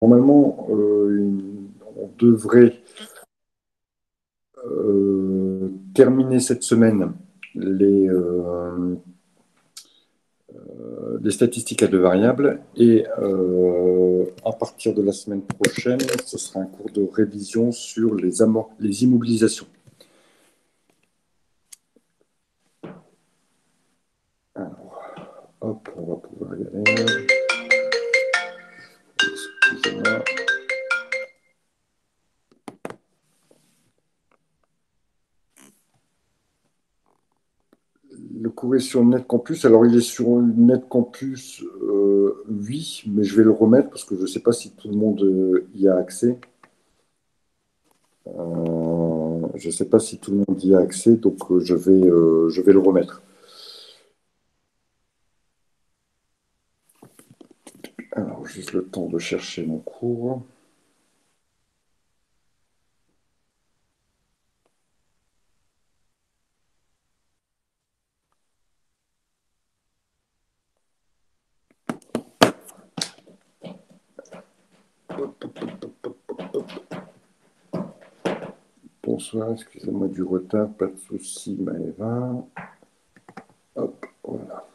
Normalement, on devrait terminer cette semaine les statistiques à deux variables et à partir de la semaine prochaine, ce sera un cours de révision sur les immobilisations. Alors, hop, on va pouvoir y aller. Excusez-moi. Le cours est sur NetCampus. Alors, il est sur NetCampus, oui, mais je vais le remettre parce que je ne sais pas si tout le monde y a accès. Je ne sais pas si tout le monde y a accès, donc je vais le remettre. Alors, juste le temps de chercher mon cours. Bonsoir, excusez-moi du retard, pas de souci, Maëva. Hop, voilà.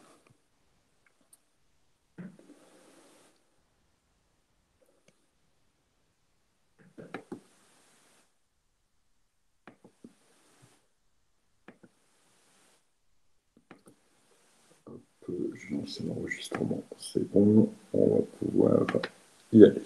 Je lance l'enregistrement, c'est bon, on va pouvoir y aller.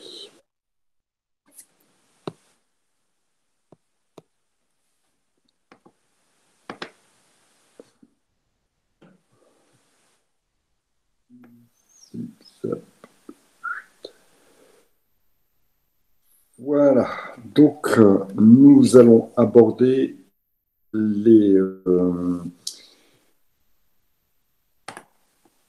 Voilà, donc nous allons aborder les,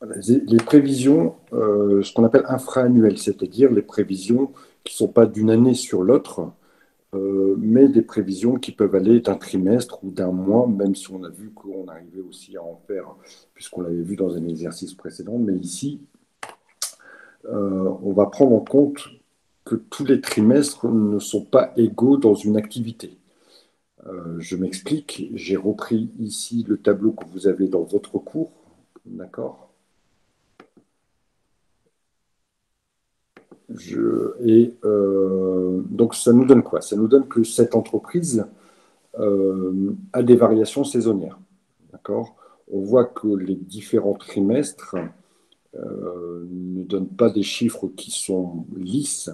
les prévisions, ce qu'on appelle infra-annuelles, c'est-à-dire les prévisions qui ne sont pas d'une année sur l'autre, mais des prévisions qui peuvent aller d'un trimestre ou d'un mois, même si on a vu qu'on arrivait aussi à en faire, puisqu'on l'avait vu dans un exercice précédent. Mais ici, on va prendre en compte que tous les trimestres ne sont pas égaux dans une activité. Je m'explique, j'ai repris ici le tableau que vous avez dans votre cours, d'accord? Donc, ça nous donne quoi? Ça nous donne que cette entreprise a des variations saisonnières. D'accord? On voit que les différents trimestres ne donnent pas des chiffres qui sont lisses.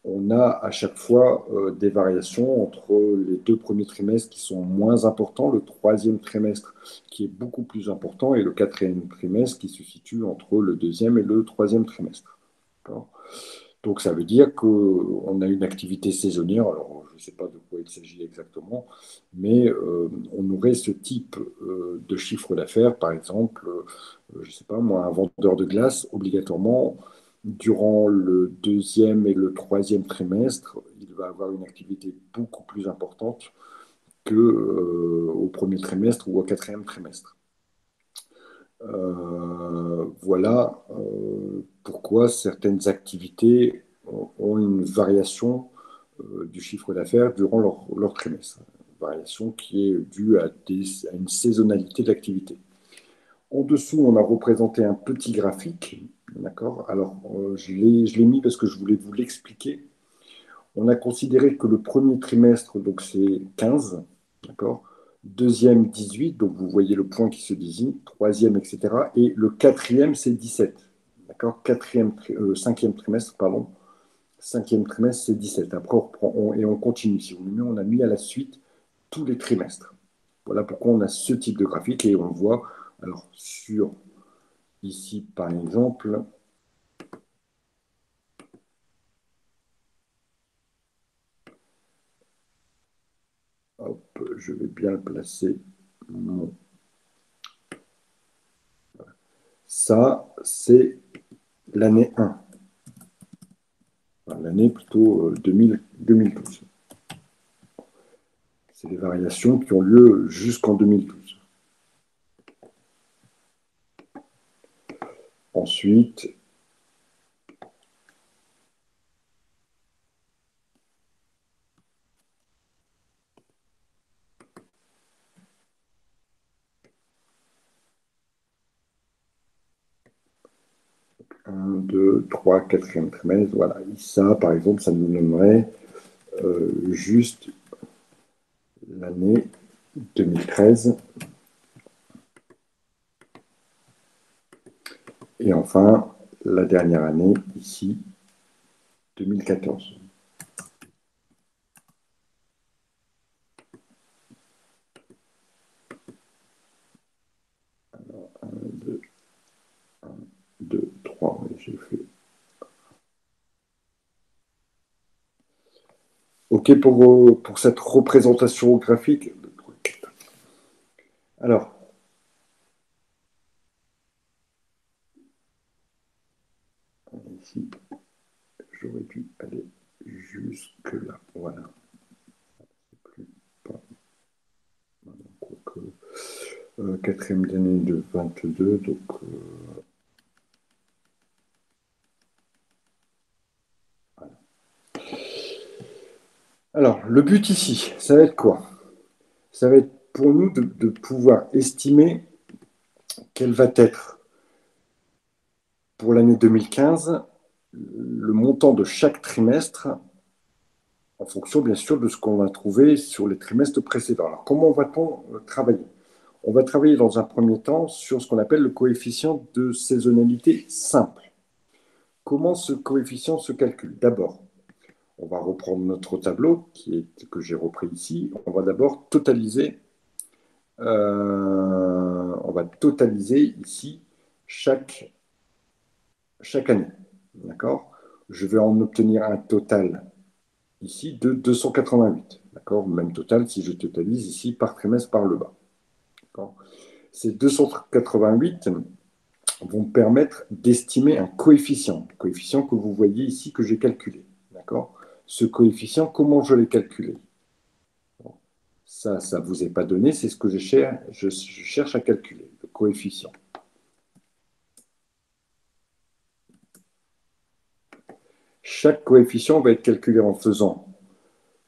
On a à chaque fois des variations entre les deux premiers trimestres qui sont moins importants, le troisième trimestre qui est beaucoup plus important et le quatrième trimestre qui se situe entre le deuxième et le troisième trimestre. D'accord? Donc ça veut dire qu'on a une activité saisonnière, alors je ne sais pas de quoi il s'agit exactement, mais on aurait ce type de chiffre d'affaires, par exemple, je ne sais pas moi, un vendeur de glace, obligatoirement, durant le deuxième et le troisième trimestre, il va avoir une activité beaucoup plus importante qu'au premier trimestre ou au quatrième trimestre. Voilà pourquoi certaines activités ont une variation du chiffre d'affaires durant leur trimestre. Une variation qui est due à une saisonnalité d'activité. En dessous, on a représenté un petit graphique. D'accord. Alors, je l'ai mis parce que je voulais vous l'expliquer. On a considéré que le premier trimestre, donc c'est 15, d'accord. Deuxième, 18, donc vous voyez le point qui se désigne. Troisième, etc. Et le quatrième, c'est 17. D'accord. Cinquième trimestre, pardon. Cinquième trimestre, c'est 17. Après, on reprend, et on continue. Si vous voulez, on a mis à la suite tous les trimestres. Voilà pourquoi on a ce type de graphique et on voit, alors sur ici par exemple, hop, je vais bien le placer. Ça, c'est l'année 1. Enfin, l'année plutôt 2012. C'est les variations qui ont lieu jusqu'en 2012. Ensuite, 1, 2, 3, quatrième trimestre. Voilà. Et ça, par exemple, ça nous donnerait juste l'année 2013. Et enfin, la dernière année, ici, 2014. Alors, 1, 2, 1, 2, 3, j'ai fait. OK pour cette représentation graphique. Alors, ici, j'aurais dû aller jusque là. Voilà. Plus pas. Quoique, quatrième année de 22, donc voilà. Alors, le but ici, ça va être quoi? Ça va être pour nous de pouvoir estimer quel va être pour l'année 2015 le montant de chaque trimestre en fonction bien sûr de ce qu'on va trouver sur les trimestres précédents. Alors comment va-t-on travailler? On va travailler dans un premier temps sur ce qu'on appelle le coefficient de saisonnalité simple. Comment ce coefficient se calcule? D'abord, on va reprendre notre tableau que j'ai repris ici. On va d'abord totaliser, on va totaliser ici chaque année. D'accord? Je vais en obtenir un total ici de 288. D'accord? Même total si je totalise ici par trimestre par le bas. Ces 288 vont me permettre d'estimer un coefficient que vous voyez ici que j'ai calculé. D'accord? Ce coefficient, comment je l'ai calculé? Ça ne vous est pas donné, c'est ce que je cherche à calculer, le coefficient. Chaque coefficient va être calculé en faisant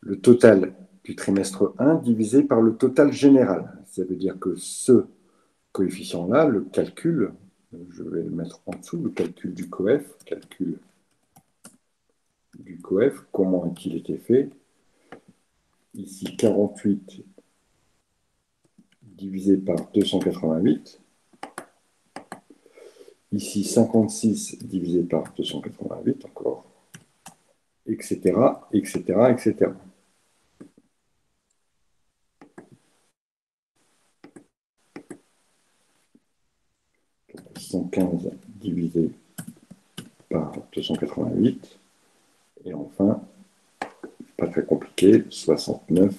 le total du trimestre 1 divisé par le total général. Ça veut dire que ce coefficient-là, le calcul, je vais le mettre en dessous, le calcul du coef, comment a-t-il été fait? Ici, 48 divisé par 288. Ici, 56 divisé par 288 encore, etc., etc., etc. 115 divisé par 288. Et enfin, pas très compliqué, 69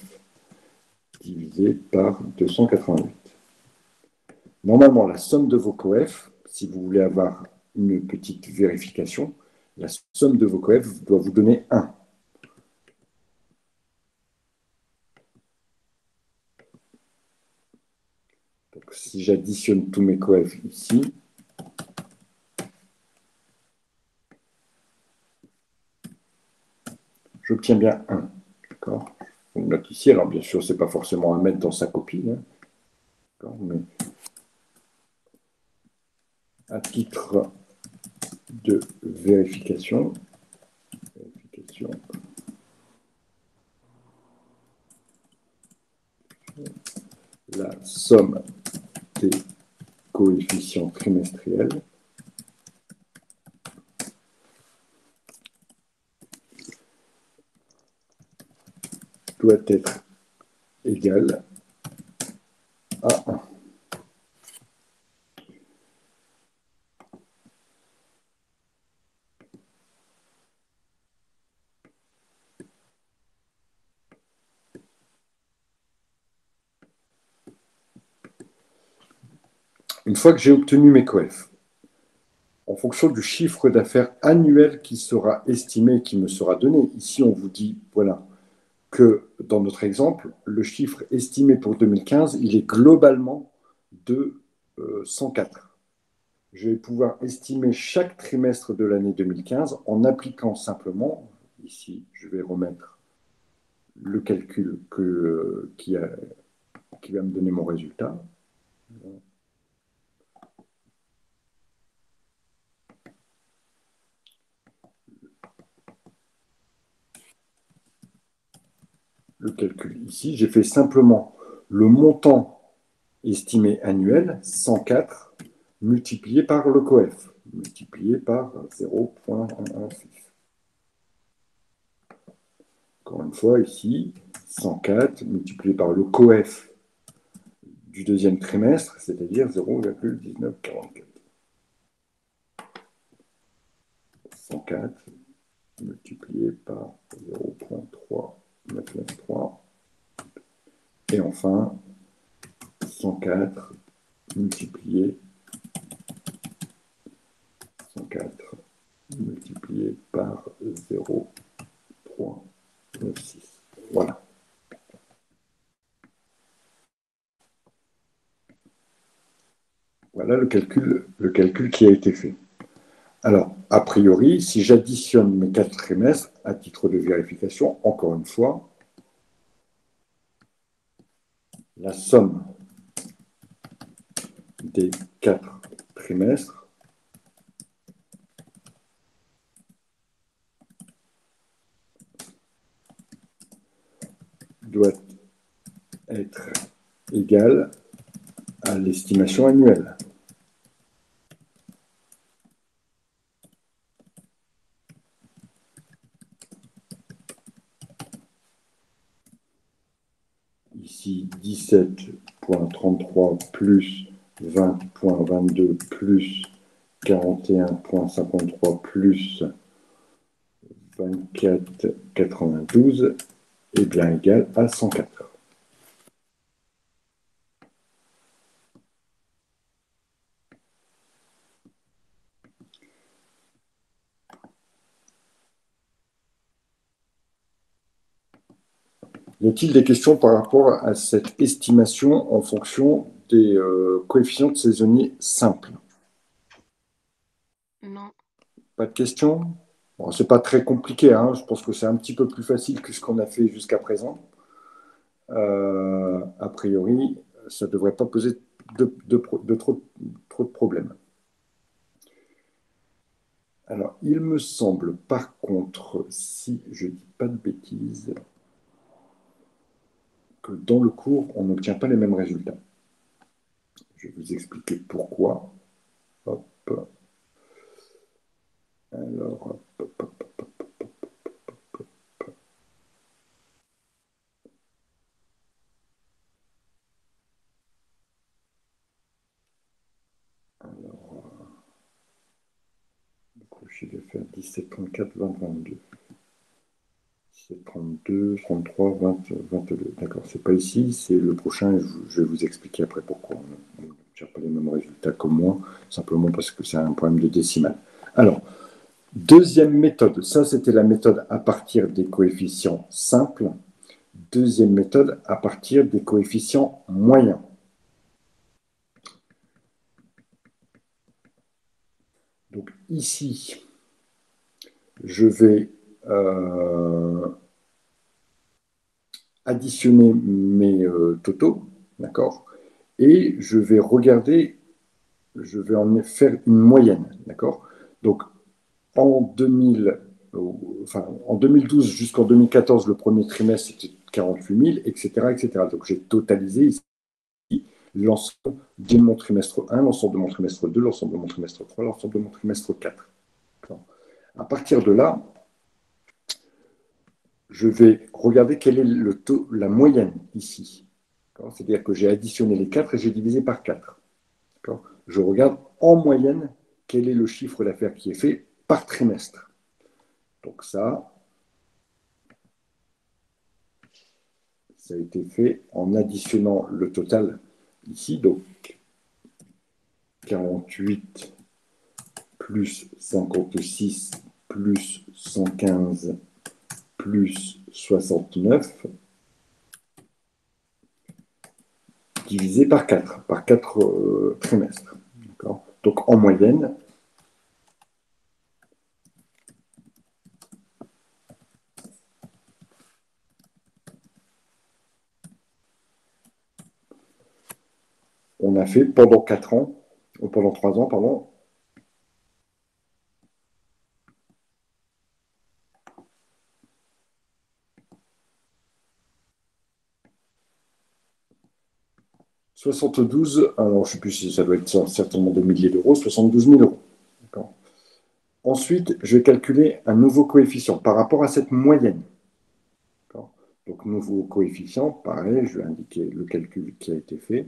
divisé par 288. Normalement, la somme de vos coefs, si vous voulez avoir une petite vérification, la somme de vos coefs doit vous donner 1. Donc, si j'additionne tous mes coefs ici, j'obtiens bien 1. D'accord? On note ici, alors bien sûr, ce n'est pas forcément à mettre dans sa copie, hein, mais à titre de vérification, la somme des coefficients trimestriels doit être égale à 1. Une fois que j'ai obtenu mes coefs, en fonction du chiffre d'affaires annuel qui sera estimé, qui me sera donné, ici on vous dit, voilà, que dans notre exemple, le chiffre estimé pour 2015, il est globalement de 104. Je vais pouvoir estimer chaque trimestre de l'année 2015 en appliquant simplement, ici je vais remettre le calcul qui va me donner mon résultat. le calcul ici, j'ai fait simplement le montant estimé annuel, 104, multiplié par le coef, multiplié par 0,116. Encore une fois, ici, 104 multiplié par le coef du deuxième trimestre, c'est-à-dire 0,1944. 104 multiplié par 0,3993. Et enfin, 104 multiplié 104 multiplié par 0,396. Voilà. Voilà le calcul qui a été fait. Alors, a priori, si j'additionne mes 4 trimestres, à titre de vérification, encore une fois, la somme des 4 trimestres doit être égale à l'estimation annuelle. Ici, 17,33 plus 20,22 plus 41,53 plus 24,92 est bien égal à 104. Y a-t-il des questions par rapport à cette estimation en fonction des coefficients saisonniers simples? Non. Pas de questions? Bon, c'est pas très compliqué, hein. Je pense que c'est un petit peu plus facile que ce qu'on a fait jusqu'à présent. A priori, ça ne devrait pas poser trop de problèmes. Alors, il me semble, par contre, si je ne dis pas de bêtises, que dans le cours, on n'obtient pas les mêmes résultats. Je vais vous expliquer pourquoi. Hop. Alors, hop, hop, hop. Alors, je vais faire 17, 34, 20, 22. 17, 32, 33, 20, 22. D'accord, c'est pas ici, c'est le prochain. Je vais vous expliquer après pourquoi on n'obtient pas les mêmes résultats comme moi, simplement parce que c'est un problème de décimale. Alors, deuxième méthode, ça c'était la méthode à partir des coefficients simples. Deuxième méthode à partir des coefficients moyens. Donc ici, je vais additionner mes totaux, d'accord? Et je vais regarder, je vais en faire une moyenne, d'accord? Donc en 2000, en 2012 jusqu'en 2014, le premier trimestre, c'était 48 000, etc., etc. Donc j'ai totalisé ici l'ensemble de mon trimestre 1, l'ensemble de mon trimestre 2, l'ensemble de mon trimestre 3, l'ensemble de mon trimestre 4. À partir de là, je vais regarder quel est le taux, la moyenne ici. C'est-à-dire que j'ai additionné les 4 et j'ai divisé par 4. Je regarde en moyenne quel est le chiffre d'affaires qui est fait par trimestre. Donc ça a été fait en additionnant le total ici. Donc 48 plus 56 plus 115 plus 69 divisé par 4, par 4 trimestres. Donc en moyenne, on a fait pendant 4 ans, ou pendant 3 ans, pardon, 72, alors je ne sais plus si ça doit être certainement des milliers d'euros, 72 000 euros. D'accord. Ensuite, je vais calculer un nouveau coefficient par rapport à cette moyenne. D'accord. Donc, nouveau coefficient, pareil, je vais indiquer le calcul qui a été fait.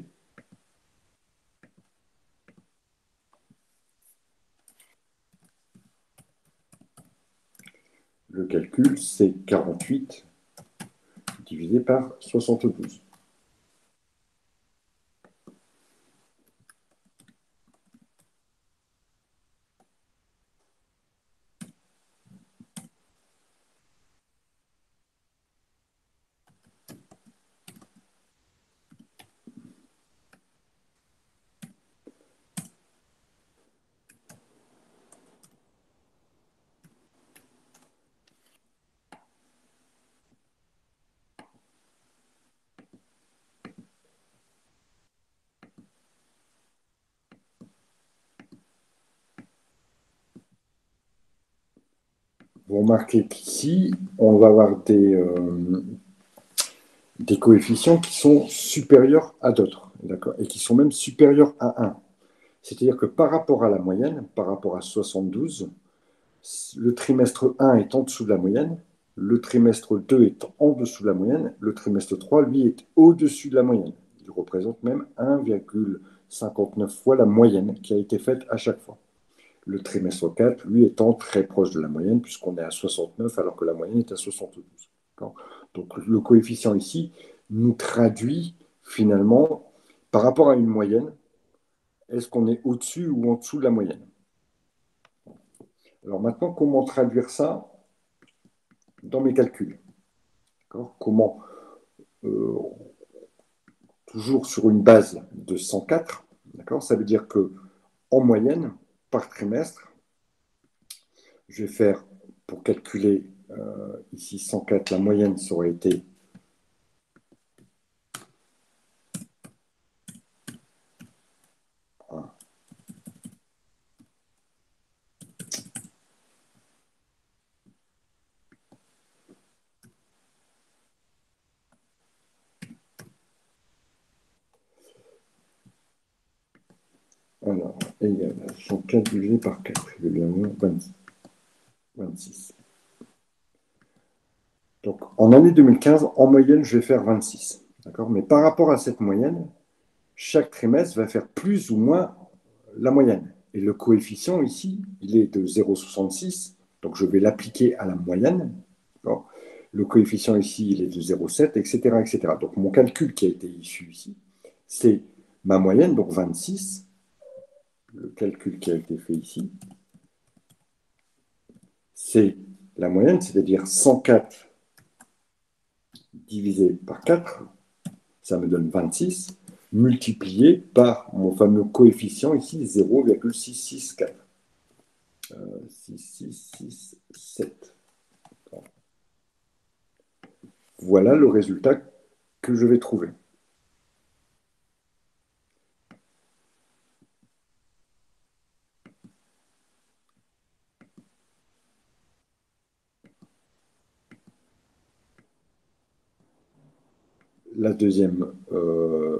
Le calcul, c'est 48 divisé par 72. Vous remarquez qu'ici, on va avoir des coefficients qui sont supérieurs à d'autres, d'accord, et qui sont même supérieurs à 1. C'est-à-dire que par rapport à la moyenne, par rapport à 72, le trimestre 1 est en dessous de la moyenne, le trimestre 2 est en dessous de la moyenne, le trimestre 3, lui, est au-dessus de la moyenne. Il représente même 1,59 fois la moyenne qui a été faite à chaque fois. Le trimestre 4, lui, étant très proche de la moyenne, puisqu'on est à 69, alors que la moyenne est à 72. Donc le coefficient ici nous traduit finalement, par rapport à une moyenne, est-ce qu'on est au-dessus ou en dessous de la moyenne? Alors maintenant, comment traduire ça dans mes calculs? Comment, euh, toujours sur une base de 104, ça veut dire que en moyenne, par trimestre, je vais faire, pour calculer ici 104, la moyenne, ça aurait été alors, égal à 104 divisé par 4, je vais bien avoir 26. Donc, en année 2015, en moyenne, je vais faire 26. D'accord. Mais par rapport à cette moyenne, chaque trimestre va faire plus ou moins la moyenne. Et le coefficient ici, il est de 0,66. Donc, je vais l'appliquer à la moyenne. D'accord. Le coefficient ici, il est de 0,7, etc., etc. Donc, mon calcul qui a été issu ici, c'est ma moyenne, donc 26. Le calcul qui a été fait ici, c'est la moyenne, c'est-à-dire 104 divisé par 4, ça me donne 26, multiplié par mon fameux coefficient ici, 0,664. 6667. Voilà le résultat que je vais trouver.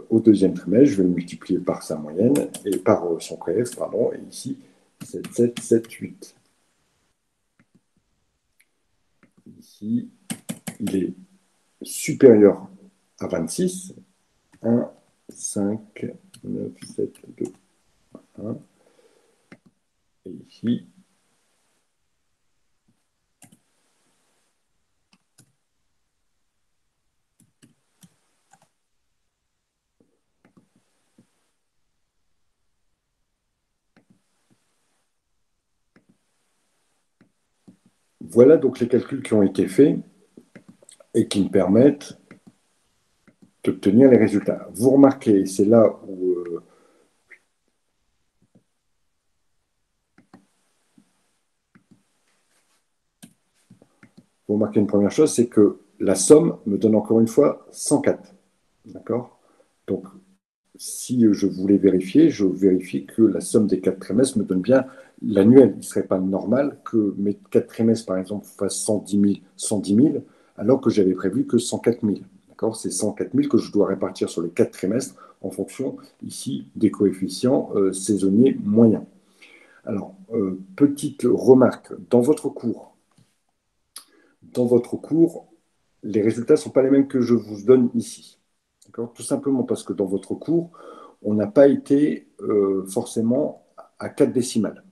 Au deuxième trimestre, je vais multiplier par sa moyenne et par son PF, pardon, et ici 7778. Ici, il est supérieur à 26. 1, 5, 9, 7, 2, 1. Et ici, voilà donc les calculs qui ont été faits et qui me permettent d'obtenir les résultats. Vous remarquez, c'est là où vous remarquez une première chose, c'est que la somme me donne encore une fois 104. D'accord. Donc, si je voulais vérifier, je vérifie que la somme des 4 trimestres me donne bien l'annuel. Il ne serait pas normal que mes 4 trimestres, par exemple, fassent 110 000, alors que j'avais prévu que 104 000. D'accord? C'est 104 000 que je dois répartir sur les 4 trimestres en fonction, ici, des coefficients saisonniers moyens. Alors, petite remarque, dans votre cours, les résultats ne sont pas les mêmes que je vous donne ici. Tout simplement parce que dans votre cours, on n'a pas été forcément à 4 décimales.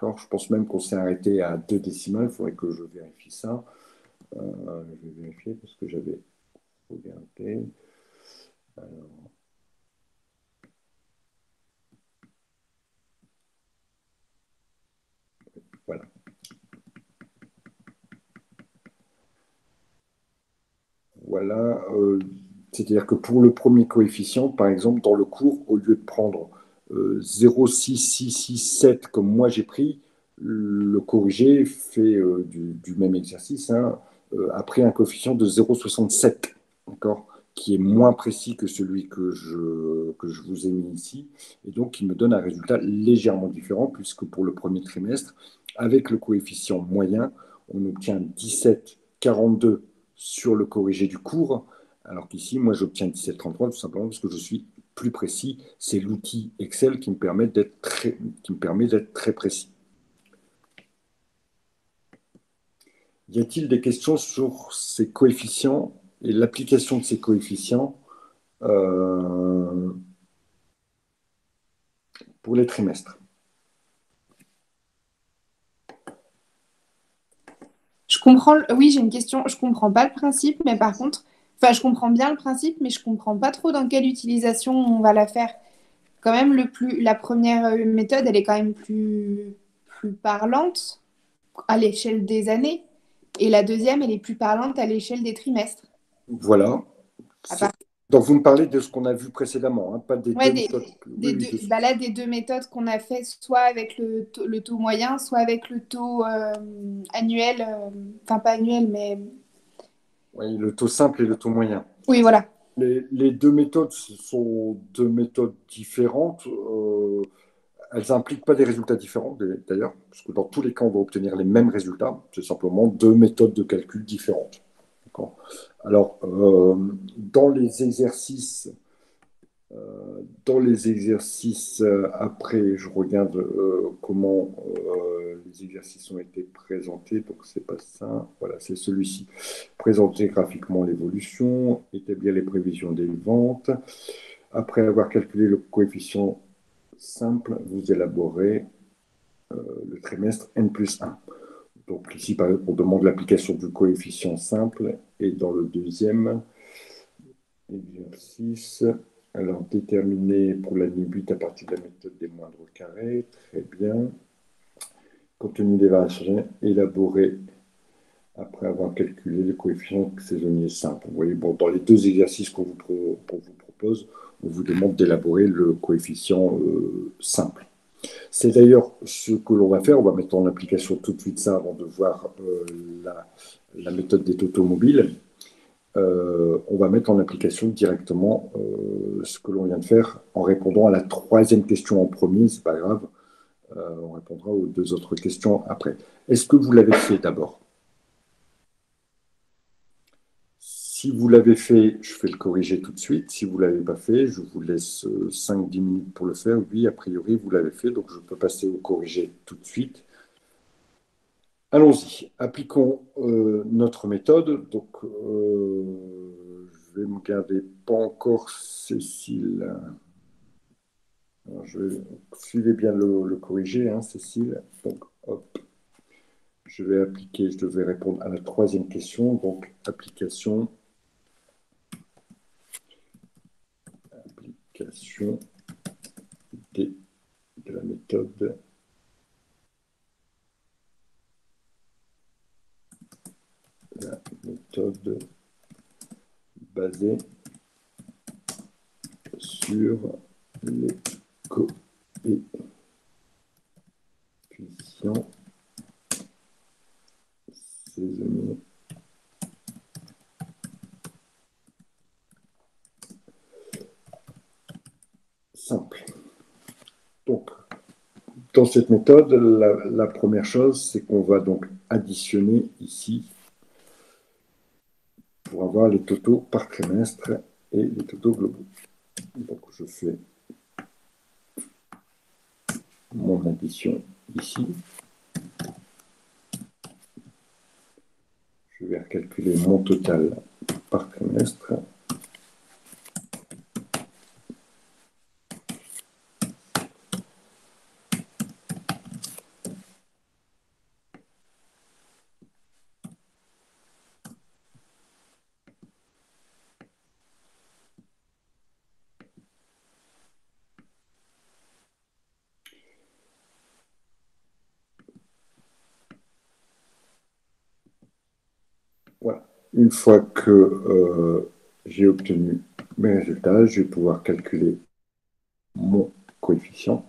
Je pense même qu'on s'est arrêté à 2 décimales. Il faudrait que je vérifie ça. Je vais vérifier parce que j'avais regardé. Alors, voilà. Voilà. C'est-à-dire que pour le premier coefficient, par exemple, dans le cours, au lieu de prendre 0,6667 comme moi j'ai pris, le corrigé fait du même exercice, hein, a pris un coefficient de 0,67, d'accord, qui est moins précis que celui que je vous ai mis ici, et donc qui me donne un résultat légèrement différent, puisque pour le premier trimestre, avec le coefficient moyen, on obtient 17,42 sur le corrigé du cours, alors qu'ici, moi, j'obtiens 17,33 tout simplement parce que je suis plus précis. C'est l'outil Excel qui me permet d'être très précis. Y a-t-il des questions sur ces coefficients et l'application de ces coefficients pour les trimestres? Je comprends, oui, j'ai une question. Je comprends pas le principe, mais par contre, enfin, je comprends bien le principe, mais je comprends pas trop dans quelle utilisation on va la faire. Quand même, la première méthode, elle est quand même plus parlante à l'échelle des années, et la deuxième, elle est plus parlante à l'échelle des trimestres. Voilà. À part, Donc, vous me parlez de ce qu'on a vu précédemment, hein, pas des ouais, deux méthodes. Oui, oui, bah là, des deux méthodes qu'on a fait, soit avec le taux moyen, soit avec le taux annuel, enfin pas annuel, mais oui, le taux simple et le taux moyen. oui, voilà. Les deux méthodes sont deux méthodes différentes. Elles n'impliquent pas des résultats différents, d'ailleurs, parce que dans tous les cas, on va obtenir les mêmes résultats. C'est simplement deux méthodes de calcul différentes. Alors, dans les exercices après, je regarde comment les exercices ont été présentés. Donc, c'est pas ça. Voilà, c'est celui-ci. Présenter graphiquement l'évolution, établir les prévisions des ventes. Après avoir calculé le coefficient simple, vous élaborez le trimestre N plus 1. Donc ici, par exemple, on demande l'application du coefficient simple. Et dans le deuxième exercice, alors déterminer pour l'année 8 à partir de la méthode des moindres carrés. Très bien. Compte tenu des variations, élaborer après avoir calculé le coefficient saisonnier simple. Vous voyez, bon, dans les deux exercices qu'on vous propose, on vous demande d'élaborer le coefficient simple. C'est d'ailleurs ce que l'on va faire. On va mettre en application tout de suite ça avant de voir la méthode des automobiles. On va mettre en application directement ce que l'on vient de faire en répondant à la troisième question en premier. C'est pas grave. On répondra aux deux autres questions après. Est-ce que vous l'avez fait d'abord? Si vous l'avez fait, je fais le corriger tout de suite. Si vous ne l'avez pas fait, je vous laisse 5-10 minutes pour le faire. Oui, a priori, vous l'avez fait, donc je peux passer au corriger tout de suite. Allons-y, appliquons notre méthode. Donc, je vais me garder pas encore Cécile. Alors, suivez bien le corriger, hein, Cécile. Donc, hop, je vais appliquer, je devais répondre à la troisième question. Donc, application de la méthode. La méthode basée sur les coefficients saisonniers. Simple. Donc, dans cette méthode, la première chose, c'est qu'on va donc additionner ici, pour avoir les totaux par trimestre et les totaux globaux. Donc, je fais mon addition ici. Je vais recalculer mon total par trimestre. Voilà. Une fois que j'ai obtenu mes résultats, je vais pouvoir calculer mon coefficient.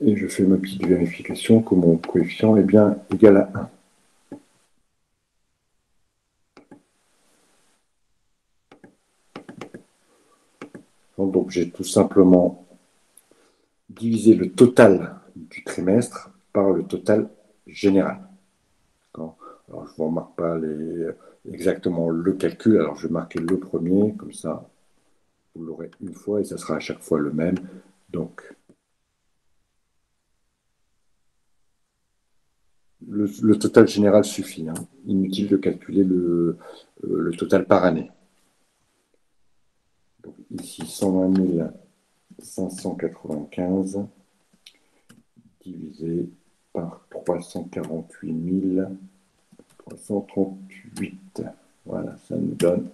Et je fais ma petite vérification que mon coefficient est bien égal à 1. Donc j'ai tout simplement divisé le total du trimestre par le total général. Alors, je ne vous remarque pas exactement le calcul, alors je vais marquer le premier, comme ça vous l'aurez une fois et ça sera à chaque fois le même. Donc, le total général suffit. Hein. Inutile de calculer le total par année. Donc, ici, 120 595 divisé par 348 338. Voilà, ça nous donne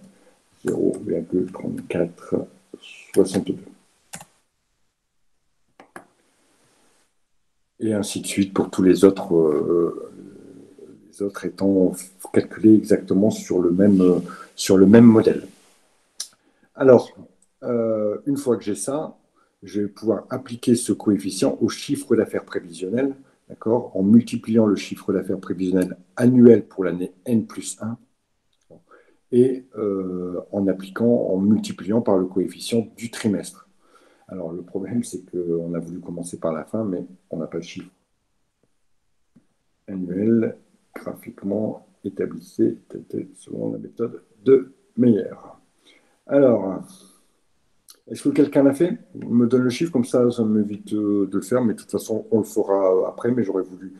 0,3462. Et ainsi de suite pour tous les autres étant calculés exactement sur le même modèle. Alors, une fois que j'ai ça, je vais pouvoir appliquer ce coefficient au chiffre d'affaires prévisionnel, d'accord, en multipliant le chiffre d'affaires prévisionnel annuel pour l'année N plus 1 et en multipliant par le coefficient du trimestre. Alors, le problème, c'est qu'on a voulu commencer par la fin, mais on n'a pas de chiffre annuel graphiquement établissé selon la méthode de Meyer. Alors, est-ce que quelqu'un l'a fait? On me donne le chiffre, comme ça m'évite de le faire, mais de toute façon, on le fera après, mais j'aurais voulu.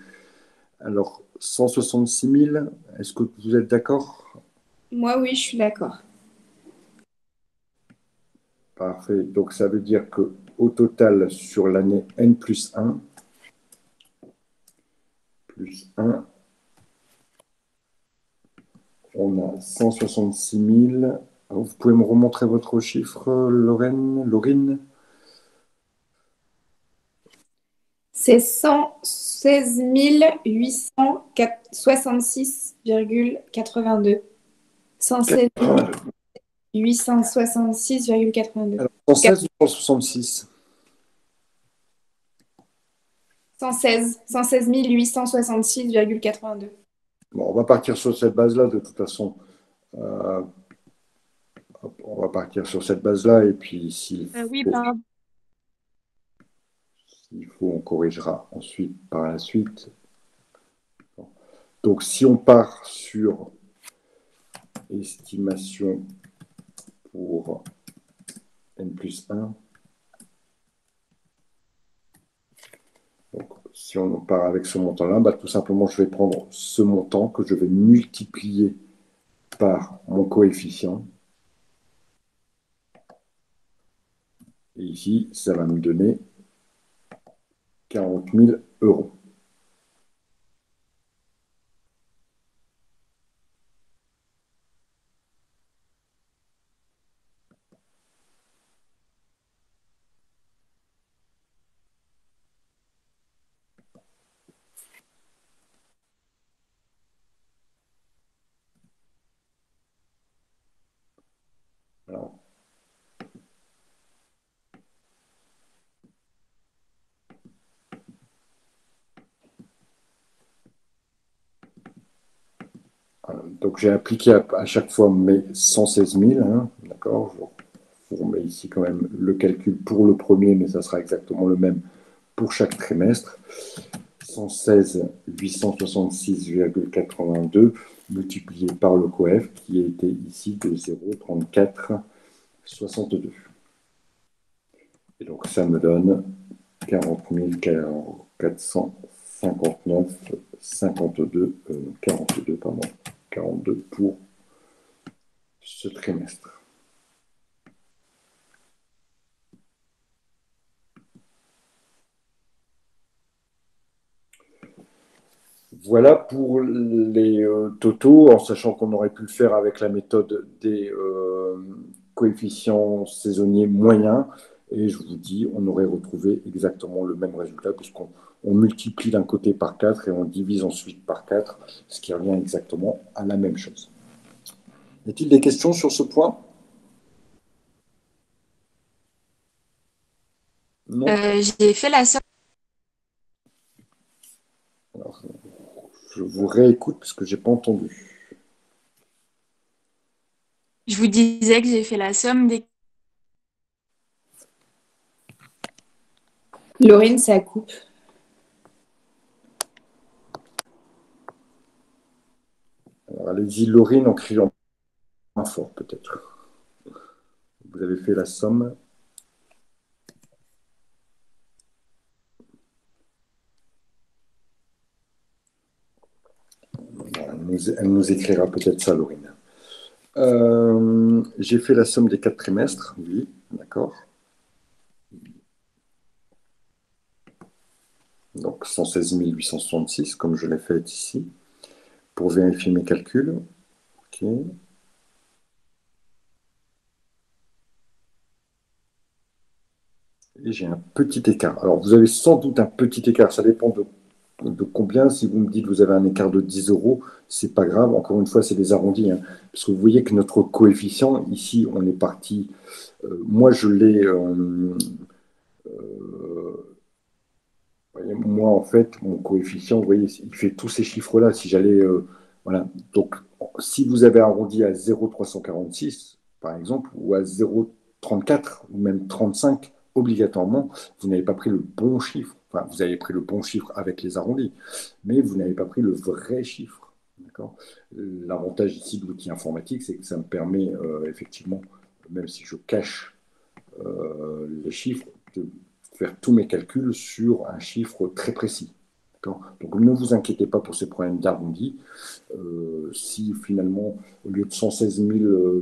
Alors, 166 000, est-ce que vous êtes d'accord? Moi, oui, je suis d'accord. Parfait. Donc, ça veut dire que au total, sur l'année N plus 1, on a 166 000. Alors, vous pouvez me remontrer votre chiffre, Laurine? C'est 116 866,82. 116 866,82. Alors, 116 ou 166? 116 866,82. Bon, on va partir sur cette base-là, de toute façon. Euh, on va partir sur cette base-là, et puis Oui, pardon. s'il faut, on corrigera ensuite par la suite. Donc, si on part sur estimation pour N plus 1, donc, si on part avec ce montant-là, bah, tout simplement, je vais prendre ce montant que je vais multiplier par mon coefficient. Et ici, ça va me donner 40 000 euros. Donc j'ai appliqué à chaque fois mes 116 000, hein, d'accord. Je vous remets ici quand même le calcul pour le premier, mais ça sera exactement le même pour chaque trimestre. 116 866,82 multiplié par le coef qui était ici de 0,3462. Et donc ça me donne 40 459,52 42, pardon, 42 pour ce trimestre. Voilà pour les totaux, en sachant qu'on aurait pu le faire avec la méthode des coefficients saisonniers moyens. Et je vous dis, on aurait retrouvé exactement le même résultat, puisqu'on multiplie d'un côté par 4 et on divise ensuite par 4, ce qui revient exactement à la même chose. Y a-t-il des questions sur ce point? Non? J'ai fait la somme. Alors, je vous réécoute parce que je n'ai pas entendu. Je vous disais que j'ai fait la somme des. Laurine, ça coupe. Alors, allez-y, Laurine, en criant moins fort, peut-être. Vous avez fait la somme. Elle nous écrira peut-être ça, Laurine. J'ai fait la somme des 4 trimestres, oui, d'accord. Donc 116 866, comme je l'ai fait ici, pour vérifier mes calculs. OK. Et j'ai un petit écart. Alors, vous avez sans doute un petit écart, ça dépend de combien. Si vous me dites que vous avez un écart de 10 euros, c'est pas grave. Encore une fois, c'est des arrondis. Hein. Parce que vous voyez que notre coefficient, ici, on est parti. Moi, je l'ai. Moi, en fait, mon coefficient, vous voyez, il fait tous ces chiffres-là. Si j'allais. Voilà. Donc, si vous avez arrondi à 0,346, par exemple, ou à 0,34, ou même 35, obligatoirement, vous n'avez pas pris le bon chiffre. Enfin, vous avez pris le bon chiffre avec les arrondis, mais vous n'avez pas pris le vrai chiffre. D'accord. L'avantage ici de l'outil informatique, c'est que ça me permet effectivement, même si je cache les chiffres, de faire tous mes calculs sur un chiffre très précis. Donc ne vous inquiétez pas pour ces problèmes d'arrondi. Si finalement, au lieu de 116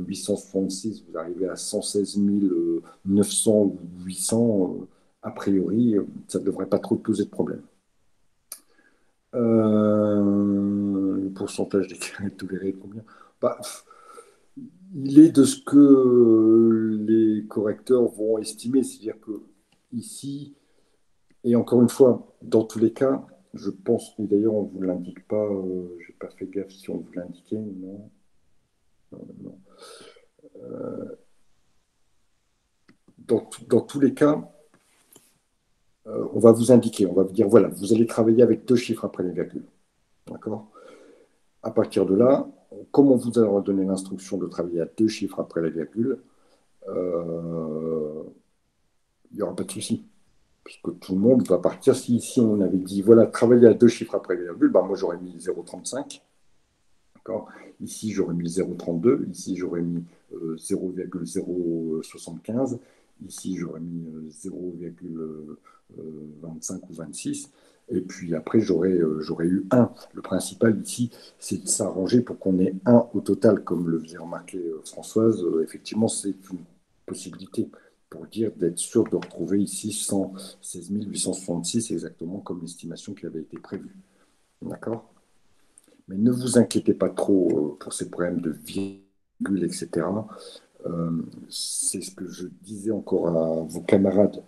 866, vous arrivez à 116 900 ou 800, a priori, ça ne devrait pas trop poser de problème. Le pourcentage des carrés tolérés, combien? Bah, il est de ce que les correcteurs vont estimer, c'est-à-dire que ici, et encore une fois, dans tous les cas, je pense, et d'ailleurs on ne vous l'indique pas, je n'ai pas fait gaffe si on vous l'indiquait, non. Non. Dans tous les cas, on va vous indiquer, on va vous dire, voilà, vous allez travailler avec 2 chiffres après les virgules. D'accord? À partir de là, comme on vous a donné l'instruction de travailler à 2 chiffres après la virgule, il n'y aura pas de souci. Puisque tout le monde va partir. Si ici on avait dit, voilà, travailler à 2 chiffres après la virgule, bah, moi j'aurais mis 0,35. D'accord. Ici j'aurais mis 0,32. Ici j'aurais mis 0,075. Ici j'aurais mis 0,25 ou 26. Et puis après j'aurais eu 1. Le principal ici, c'est de s'arranger pour qu'on ait 1 au total, comme le faisait remarquer Françoise. Effectivement, c'est une possibilité pour dire d'être sûr de retrouver ici 116 866, exactement comme l'estimation qui avait été prévue. D'accord? Mais ne vous inquiétez pas trop pour ces problèmes de virgule, etc. C'est ce que je disais encore à vos camarades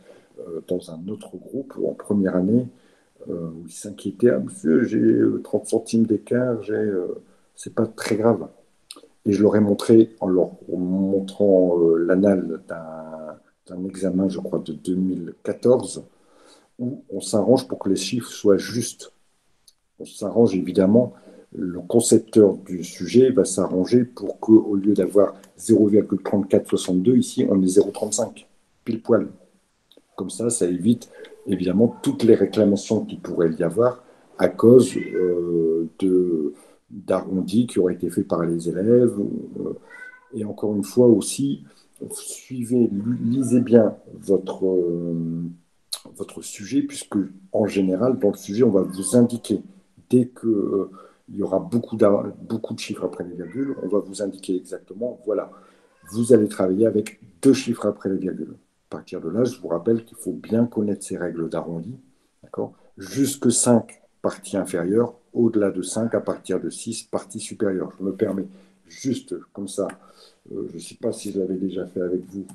dans un autre groupe en première année, où ils s'inquiétaient. Ah, monsieur, j'ai 30 centimes d'écart, c'est pas très grave. Et je leur ai montré, en leur montrant l'annale d'un examen, je crois, de 2014, où on s'arrange pour que les chiffres soient justes. On s'arrange évidemment le concepteur du sujet va s'arranger pour qu'au lieu d'avoir 0,3462, ici, on ait 0,35, pile poil. Comme ça évite évidemment toutes les réclamations qu'il pourrait y avoir à cause d'arrondis qui auraient été faits par les élèves. Et encore une fois aussi, lisez bien votre sujet, puisque en général, dans le sujet, on va vous indiquer, dès que il y aura beaucoup de chiffres après les virgules, on va vous indiquer exactement, voilà, vous allez travailler avec 2 chiffres après les virgules. À partir de là, je vous rappelle qu'il faut bien connaître ces règles d'arrondi, d'accord? Jusque 5, partie inférieure, au-delà de 5, à partir de 6, partie supérieure. Je me permets juste comme ça, je ne sais pas si je l'avais déjà fait avec vous,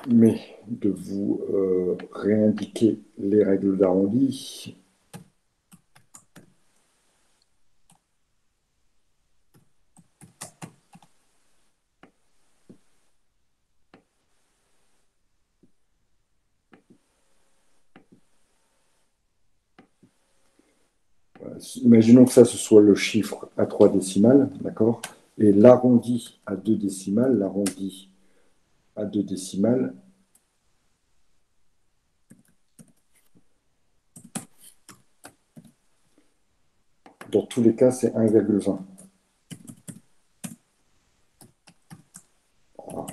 mais de vous réindiquer les règles d'arrondi. Imaginons que ça, ce soit le chiffre à 3 décimales, d'accord? Et l'arrondi à 2 décimales, l'arrondi à 2 décimales, dans tous les cas, c'est 1,20. Voilà.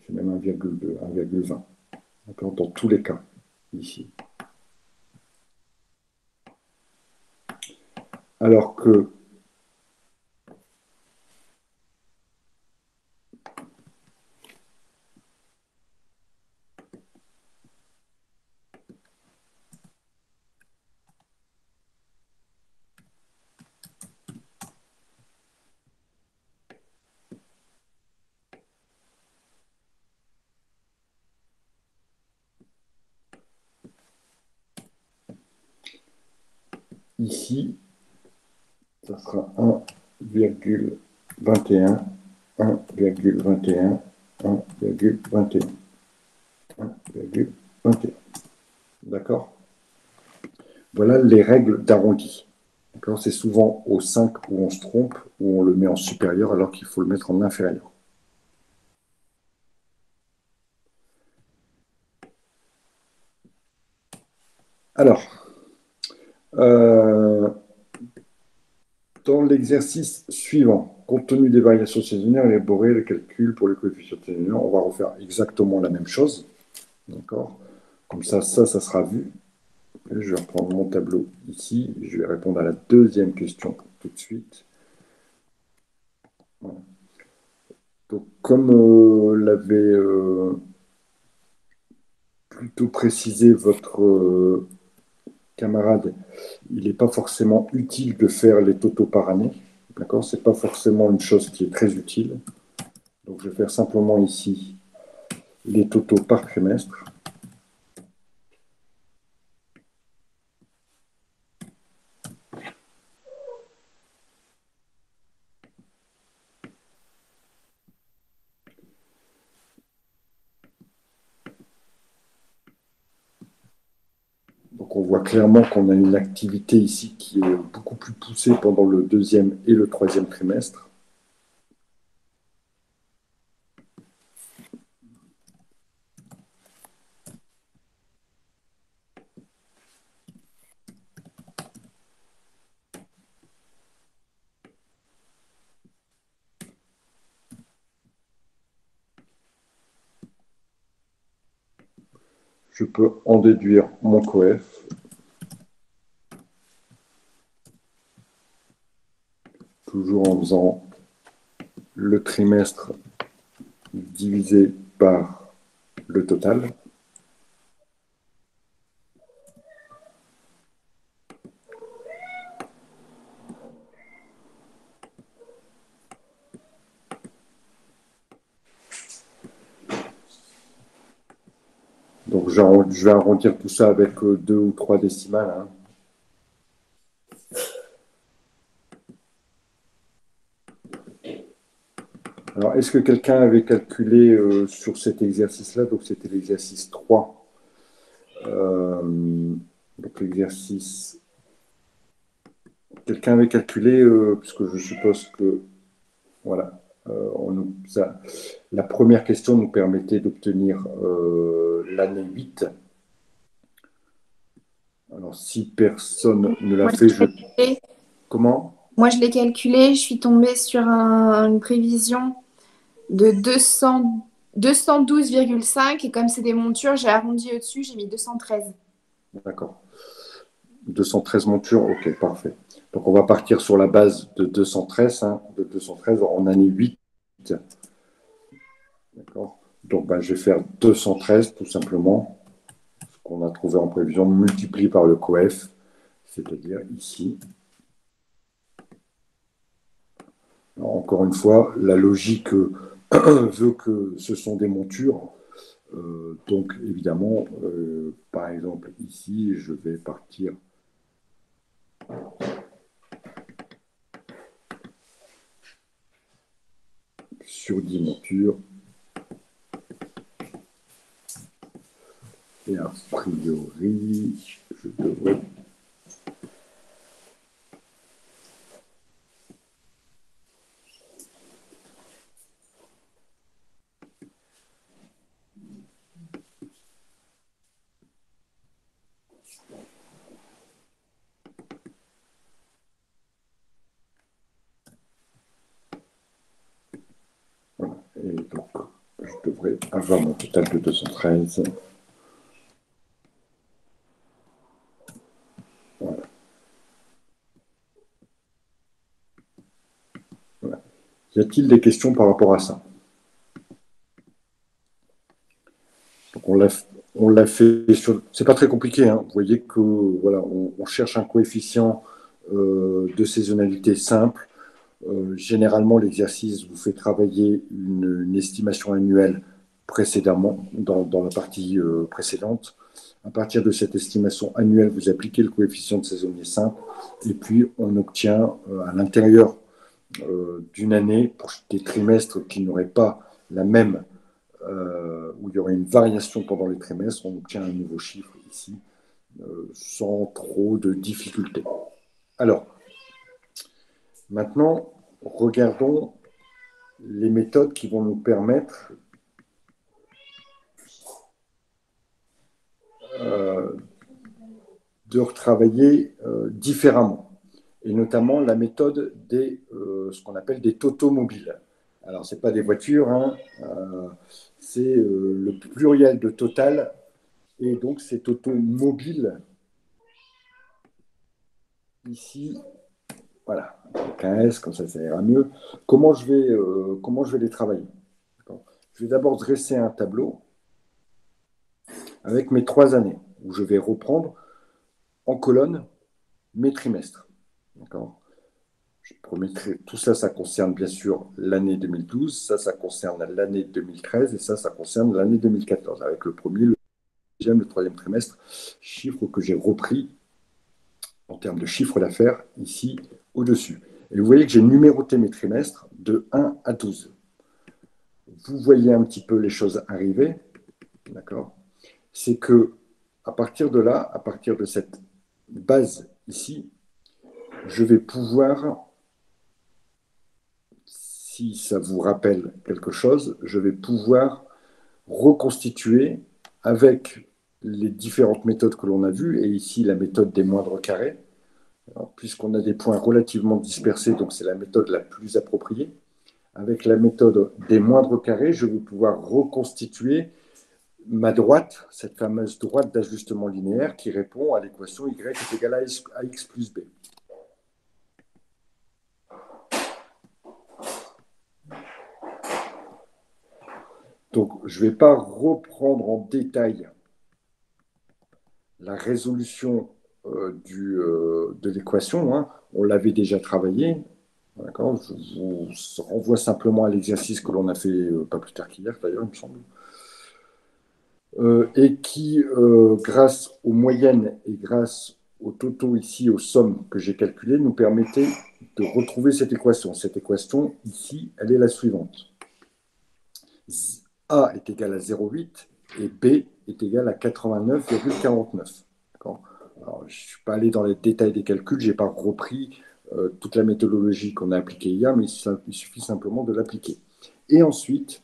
C'est même 1,2, 1,20. D'accord? Dans tous les cas, ici. Alors que ici, ça sera 1,21, 1,21, 1,21, 1,21. D'accord? Voilà les règles d'arrondi. C'est souvent au 5 où on se trompe, où on le met en supérieur alors qu'il faut le mettre en inférieur. Alors, dans l'exercice suivant, compte tenu des variations saisonnières, élaborer le calcul pour les coefficients saisonniers, on va refaire exactement la même chose. D'accord? Comme ça sera vu. Je vais reprendre mon tableau ici. Je vais répondre à la deuxième question tout de suite. Voilà. Donc, comme l'avait plutôt précisé votre camarade, il n'est pas forcément utile de faire les totaux par année. D'accord? Ce n'est pas forcément une chose qui est très utile. Donc, je vais faire simplement ici les totaux par trimestre. Donc on voit clairement qu'on a une activité ici qui est beaucoup plus poussée pendant le deuxième et le troisième trimestre. Je peux en déduire mon coef. Toujours en faisant le trimestre divisé par le total. Donc je vais arrondir tout ça avec 2 ou 3 décimales. Hein. Alors, est-ce que quelqu'un avait calculé sur cet exercice-là? Donc, c'était l'exercice 3. Donc, l'exercice. Quelqu'un avait calculé, puisque je suppose que. Voilà. La première question nous permettait d'obtenir l'année 8. Alors, si personne ne l'a Moi, fait, je l'ai calculé. Comment? Moi, je l'ai calculé. Je suis tombée sur une prévision de 212,5 et comme c'est des montures, j'ai arrondi au-dessus, j'ai mis 213. D'accord. 213 montures, ok, parfait. Donc, on va partir sur la base de 213, de 213 en année 8. D'accord. Donc, je vais faire 213 tout simplement, ce qu'on a trouvé en prévision, multiplié par le coef, c'est-à-dire ici. Alors, encore une fois, la logique veut que ce sont des montures. Donc, évidemment, par exemple, ici, je vais partir sur 10 montures. Et a priori, je devrais. Voilà. Et donc, je devrais avoir mon total de 213. Voilà. Voilà. Y a-t-il des questions par rapport à ça? Donc on l'a fait sur. C'est pas très compliqué. Vous voyez que voilà, on cherche un coefficient de saisonnalité simple. Généralement, l'exercice vous fait travailler une estimation annuelle précédemment, dans la partie précédente. À partir de cette estimation annuelle, vous appliquez le coefficient de saisonnier simple et puis on obtient à l'intérieur d'une année, pour des trimestres qui n'auraient pas la même, où il y aurait une variation pendant les trimestres, on obtient un nouveau chiffre ici, sans trop de difficultés. Alors, maintenant, regardons les méthodes qui vont nous permettre de retravailler différemment, et notamment la méthode ce qu'on appelle des totomobiles. Alors, ce n'est pas des voitures, c'est le pluriel de total, et donc c'est automobile. Ici, voilà, avec un S, comme ça ira mieux. Comment je vais les travailler? Je vais d'abord dresser un tableau avec mes 3 années, où je vais reprendre en colonne mes trimestres. D'accord. Tout ça, ça concerne bien sûr l'année 2012, ça concerne l'année 2013 et ça concerne l'année 2014, avec le premier, le deuxième, le troisième trimestre, chiffre que j'ai repris en termes de chiffre d'affaires ici au-dessus. Et vous voyez que j'ai numéroté mes trimestres de 1 à 12. Vous voyez un petit peu les choses arriver, d'accord? C'est que à partir de là, à partir de cette base ici, je vais pouvoir, si ça vous rappelle quelque chose, je vais pouvoir reconstituer avec les différentes méthodes que l'on a vues, et ici la méthode des moindres carrés, puisqu'on a des points relativement dispersés, donc c'est la méthode la plus appropriée. Avec la méthode des moindres carrés, je vais pouvoir reconstituer ma droite, cette fameuse droite d'ajustement linéaire qui répond à l'équation y est égale à x plus b. Donc, je ne vais pas reprendre en détail la résolution de l'équation. On l'avait déjà travaillé. D'accord. Je vous renvoie simplement à l'exercice que l'on a fait pas plus tard qu'hier, d'ailleurs, il me semble. Et qui, grâce aux moyennes et grâce au totaux ici, aux sommes que j'ai calculées, nous permettait de retrouver cette équation. Cette équation, ici, elle est la suivante. A est égal à 0,8 et B est égal à 89,49. D'accord? Alors, je ne suis pas allé dans les détails des calculs, je n'ai pas repris toute la méthodologie qu'on a appliquée hier, mais il suffit simplement de l'appliquer. Et ensuite,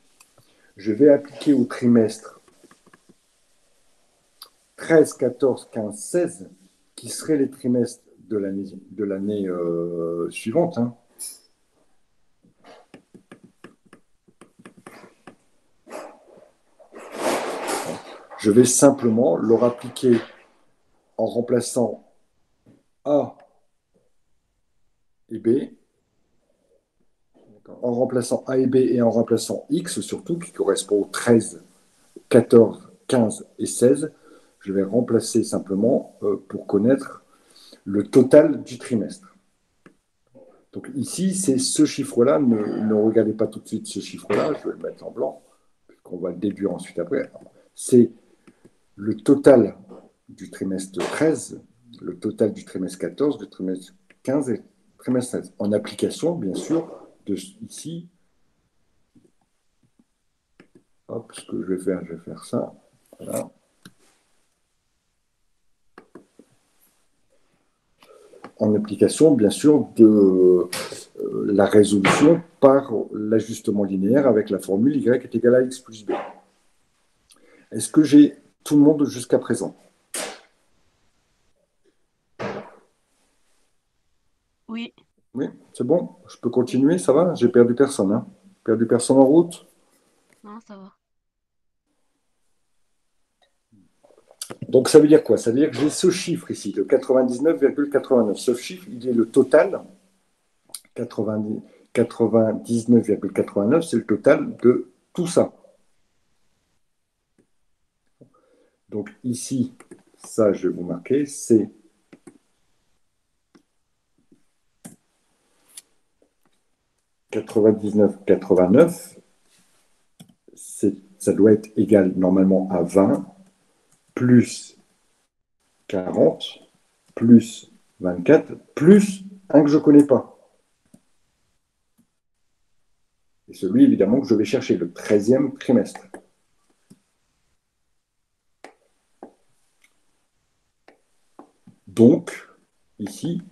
je vais appliquer au trimestre 13, 14, 15, 16, qui seraient les trimestres de l'année suivante. Hein. Je vais simplement leur appliquer en remplaçant A et B, en remplaçant A et B et en remplaçant X surtout, qui correspond aux 13, 14, 15 et 16, je vais remplacer simplement pour connaître le total du trimestre. Donc ici, c'est ce chiffre-là. Ne regardez pas tout de suite ce chiffre-là. Je vais le mettre en blanc, qu'on va le déduire ensuite après. C'est le total du trimestre 13, le total du trimestre 14, du trimestre 15 et du trimestre 16. En application, bien sûr, de ici. Hop, ce que je vais faire ça. Voilà. En application, bien sûr, de la résolution par l'ajustement linéaire avec la formule y est égal à x plus b. Est-ce que j'ai tout le monde jusqu'à présent? Oui. Oui, c'est bon? Je peux continuer, ça va? J'ai perdu personne, hein? Perdu personne en route? Non, ça va. Donc ça veut dire quoi? Ça veut dire que j'ai ce chiffre ici, le 99,89. Ce chiffre, il est le total. 99,89, c'est le total de tout ça. Donc ici, ça, je vais vous marquer, c'est 99,89. Ça doit être égal normalement à 20, plus 40, plus 24, plus un que je ne connais pas. Et celui, évidemment, que je vais chercher, le 13e trimestre. Donc, ici,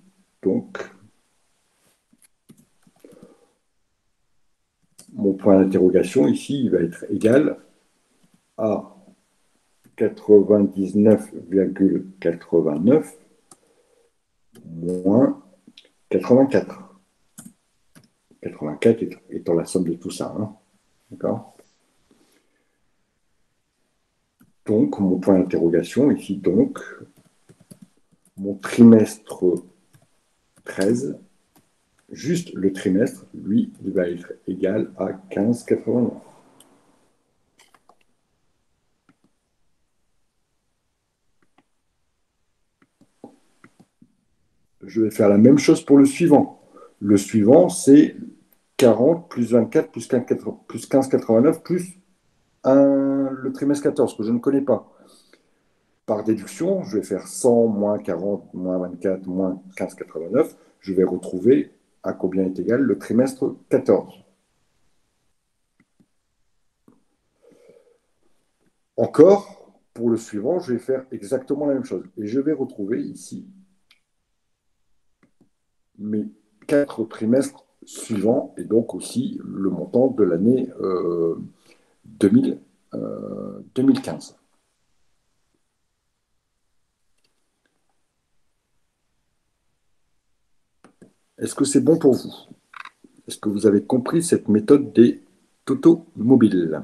mon point d'interrogation, ici, il va être égal à 99,89 moins 84. 84 étant la somme de tout ça. Hein. D'accord? Donc, mon point d'interrogation ici, donc, mon trimestre 13, juste le trimestre, lui, il va être égal à 15,89. Je vais faire la même chose pour le suivant. Le suivant, c'est 40 plus 24 plus 15,89 plus le trimestre 14 que je ne connais pas. Par déduction, je vais faire 100 moins 40 moins 24 moins 15,89. Je vais retrouver à combien est égal le trimestre 14. Encore, pour le suivant, je vais faire exactement la même chose. Et je vais retrouver ici mes 4 trimestres suivants et donc aussi le montant de l'année 2015. Est-ce que c'est bon pour vous? Est-ce que vous avez compris cette méthode des totaux mobiles?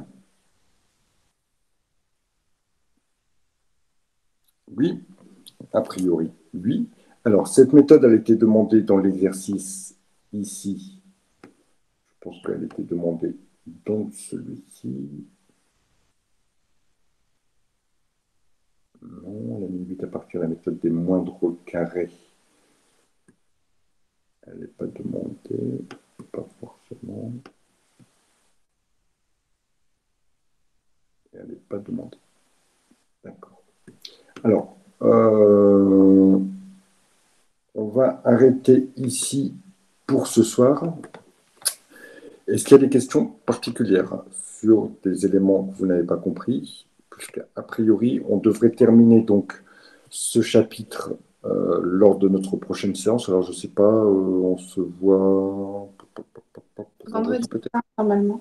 Oui, a priori, oui. Alors, cette méthode, elle a été demandée dans l'exercice ici. Je pense qu'elle a été demandée dans celui-ci. Non, la limite à partir de la méthode des moindres carrés. Elle n'est pas demandée, pas forcément. Elle n'est pas demandée. D'accord. Alors, on va arrêter ici pour ce soir. Est-ce qu'il y a des questions particulières sur des éléments que vous n'avez pas compris? Puisqu'à priori, on devrait terminer donc ce chapitre lors de notre prochaine séance. Alors, je ne sais pas, on se voit vendredi Vendredi, peut-être? normalement.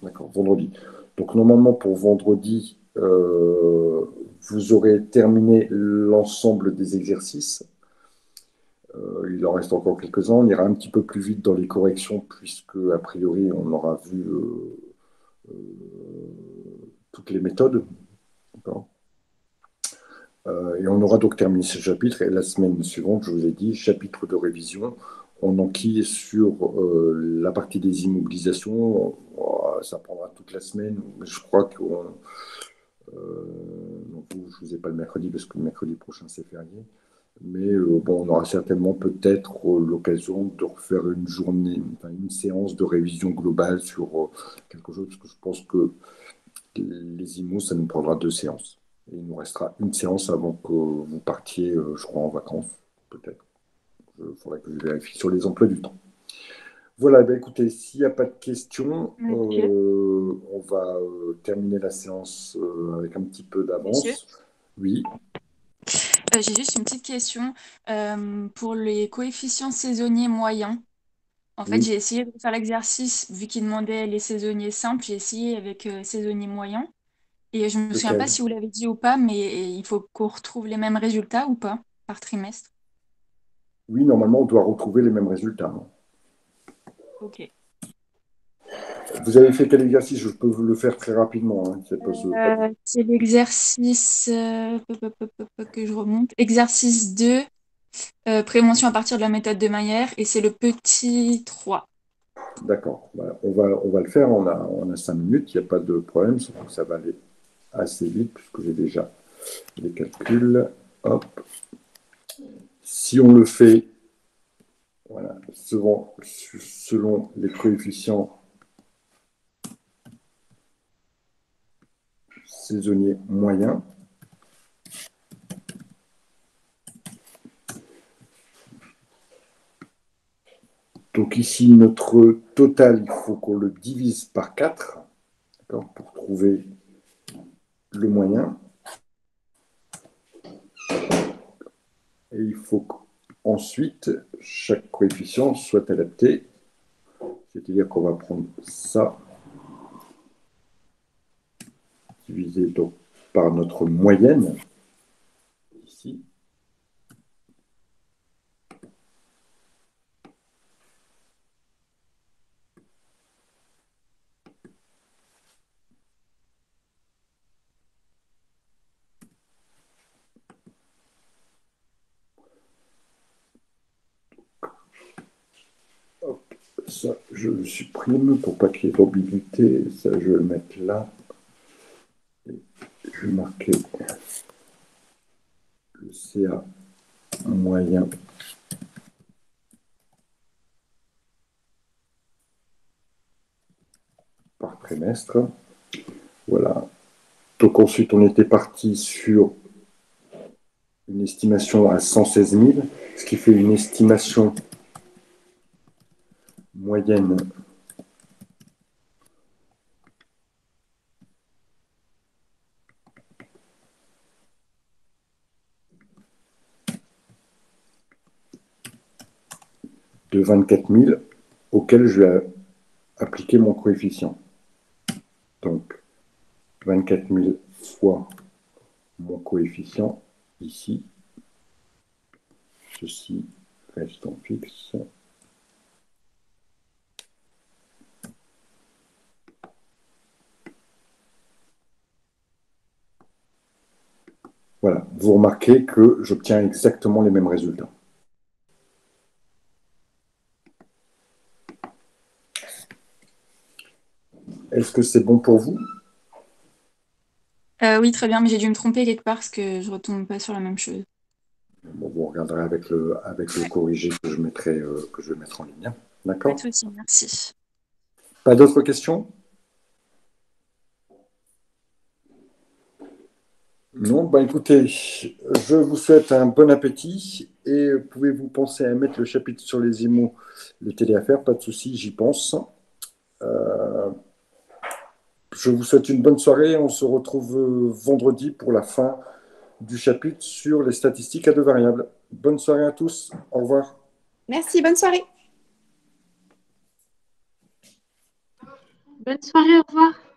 D'accord, vendredi. Donc, normalement, pour vendredi, vous aurez terminé l'ensemble des exercices. Il en reste encore quelques-uns. On ira un petit peu plus vite dans les corrections, puisque, a priori, on aura vu euh, toutes les méthodes. D'accord. Et on aura donc terminé ce chapitre. Et la semaine suivante, je vous ai dit, chapitre de révision. On enquille sur la partie des immobilisations. Ça prendra toute la semaine. Je crois que je vous ai pas le mercredi parce que le mercredi prochain c'est férié. Mais bon, on aura certainement peut-être l'occasion de refaire une journée, enfin, une séance de révision globale sur quelque chose, parce que je pense que les IMO, ça nous prendra 2 séances. Et il nous restera une séance avant que vous partiez, je crois, en vacances, peut-être. Il faudrait que je vérifie sur les emplois du temps. Voilà, ben écoutez, s'il n'y a pas de questions, Monsieur, on va terminer la séance avec un petit peu monsieur, d'avance. Oui, j'ai juste une petite question. Pour les coefficients saisonniers moyens, en fait, oui, j'ai essayé de faire l'exercice, vu qu'il demandait les saisonniers simples, j'ai essayé avec saisonniers moyens. Et je me souviens pas lequel? si vous l'avez dit ou pas, mais il faut qu'on retrouve les mêmes résultats ou pas par trimestre. Oui, normalement, on doit retrouver les mêmes résultats. Ok. Vous avez fait quel exercice? Je peux vous le faire très rapidement, hein. C'est pas C'est l'exercice que je remonte. Exercice 2, prévention à partir de la méthode de Mayer, et c'est le petit 3. d'accord. Voilà. On va le faire. On a 5 minutes. Il n'y a pas de problème. Sauf que ça va aller assez vite puisque j'ai déjà les calculs. Hop. Si on le fait, voilà, selon les coefficients saisonniers moyens. Donc ici, notre total, il faut qu'on le divise par 4, d'accord, pour trouver le moyen. Et il faut qu'ensuite, chaque coefficient soit adapté. C'est-à-dire qu'on va prendre ça, divisé donc par notre moyenne, ici. Hop, ça, je le supprime pour pas qu'il y ait d'ambiguïté. Ça, je vais le mettre là. Et je vais marquer le CA moyen par trimestre. Voilà. Donc ensuite, on était parti sur une estimation à 116 000, ce qui fait une estimation moyenne de 24 000 auquel je vais appliquer mon coefficient. Donc 24 000 fois mon coefficient ici. Ceci reste en fixe. Voilà, vous remarquez que j'obtiens exactement les mêmes résultats. Est-ce que c'est bon pour vous? Oui, très bien, mais j'ai dû me tromper quelque part parce que je retombe pas sur la même chose. Bon, vous regarderez avec le Ouais, corrigé que que je vais mettre en ligne. pas de D'accord? souci, merci. Pas d'autres questions? Non, bah écoutez, je vous souhaite un bon appétit et pouvez-vous penser à mettre le chapitre sur les IMO, les téléaffaires, pas de souci, j'y pense. je vous souhaite une bonne soirée. On se retrouve vendredi pour la fin du chapitre sur les statistiques à deux variables. Bonne soirée à tous. Au revoir. Merci, bonne soirée. Bonne soirée, au revoir.